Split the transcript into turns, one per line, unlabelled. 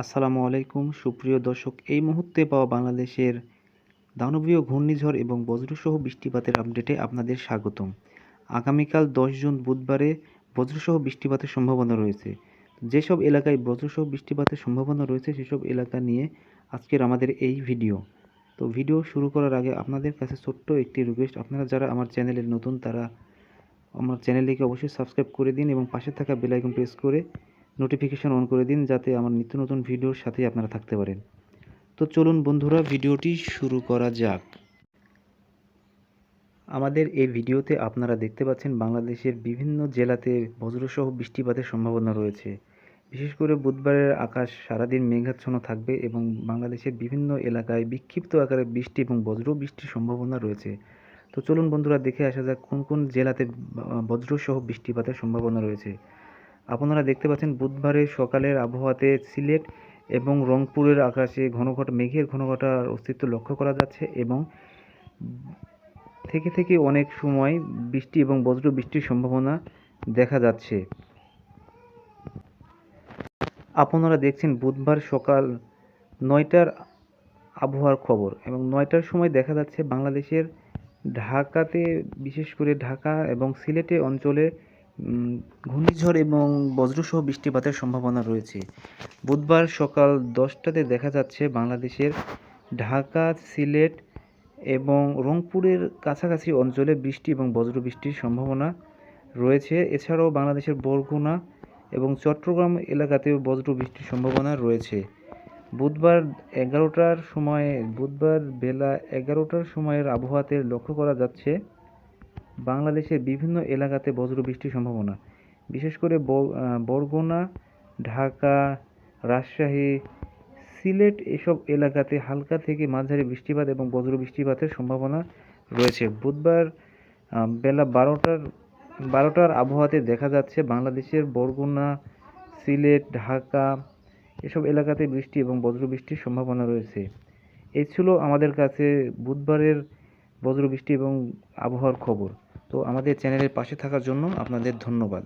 আসসালামু আলাইকুম সুপ্রিয় দর্শক, এই মুহূর্তে পাওয়া বাংলাদেশের দানবীয় ঘূর্ণিঝড় এবং বজ্রসহ বৃষ্টিপাতের আপডেটে আপনাদের স্বাগতম। আগামীকাল 10 জুন বুধবারে বজ্রসহ বৃষ্টিপাতের সম্ভাবনা রয়েছে। যেসব এলাকায় বজ্রসহ বৃষ্টিপাতের সম্ভাবনা রয়েছে সেসব এলাকা নিয়ে আজকের আমাদের এই ভিডিও। তো ভিডিও শুরু করার আগে আপনাদের কাছে ছোট্ট একটি রিকোয়েস্ট, আপনারা যারা আমার চ্যানেলে নতুন তারা আমার চ্যানেলটিকে অবশ্যই সাবস্ক্রাইব করে দিন এবং পাশে থাকা বেল আইকন প্রেস করে নোটিফিকেশন অন করে দিন, যাতে আমার নিত্য নতুন ভিডিওর সাথে আপনারা থাকতে পারেন। তো চলুন বন্ধুরা, ভিডিওটি শুরু করা যাক। আমাদের এই ভিডিওতে আপনারা দেখতে পাচ্ছেন বাংলাদেশের বিভিন্ন জেলাতে বজ্রসহ বৃষ্টিপাতের সম্ভাবনা রয়েছে। বিশেষ করে বুধবারের আকাশ সারাদিন মেঘাচ্ছন্ন থাকবে এবং বাংলাদেশের বিভিন্ন এলাকায় বিক্ষিপ্ত আকারে বৃষ্টি এবং বজ্র বৃষ্টির সম্ভাবনা রয়েছে। তো চলুন বন্ধুরা, দেখে আসা যাক কোন কোন জেলাতে বজ্রসহ বৃষ্টিপাতের সম্ভাবনা রয়েছে। আপনারা দেখতে পাচ্ছেন বুধবারের সকালের আবহাওয়াতে সিলেট এবং রংপুরের আকাশে মেঘের ঘনঘটার অস্তিত্ব লক্ষ্য করা যাচ্ছে এবং থেকে থেকে অনেক সময় বৃষ্টি এবং বজ্র বৃষ্টির সম্ভাবনা দেখা যাচ্ছে। আপনারা দেখছেন বুধবার সকাল 9টার আবহাওয়ার খবর এবং 9টার সময় দেখা যাচ্ছে বাংলাদেশের ঢাকাতে, বিশেষ করে ঢাকা এবং সিলেটে অঞ্চলে ঘূর্ণিঝড় এবং বজ্রসহ বৃষ্টিপাতের সম্ভাবনা রয়েছে। বুধবার সকাল 10টাতে দেখা যাচ্ছে বাংলাদেশের ঢাকা, সিলেট এবং রংপুরের কাছাকাছি অঞ্চলে বৃষ্টি এবং বজ্রবৃষ্টির সম্ভাবনা রয়েছে। এছাড়াও বাংলাদেশের বরগুনা এবং চট্টগ্রাম এলাকাতেও বজ্রবৃষ্টির সম্ভাবনা রয়েছে। বুধবার বেলা 11টার সময়ের আবহাওয়াতে লক্ষ্য করা যাচ্ছে বাংলাদেশের বিভিন্ন এলাকাতে বজ্রবৃষ্টির সম্ভাবনা, বিশেষ করে বরগুনা, ঢাকা, রাজশাহী, সিলেট এসব এলাকাতে হালকা থেকে মাঝারি বৃষ্টিপাত এবং বজ্র বৃষ্টিপাতের সম্ভাবনা রয়েছে। বুধবার বেলা 12টার আবহাওয়াতে দেখা যাচ্ছে বাংলাদেশের বরগুনা, সিলেট, ঢাকা এসব এলাকাতে বৃষ্টি এবং বজ্রবৃষ্টির সম্ভাবনা রয়েছে। এই ছিল আমাদের কাছে বুধবারের বজ্রবৃষ্টি এবং আবহাওয়ার খবর। তো আমাদের চ্যানেলের পাশে থাকার জন্য আপনাদের ধন্যবাদ।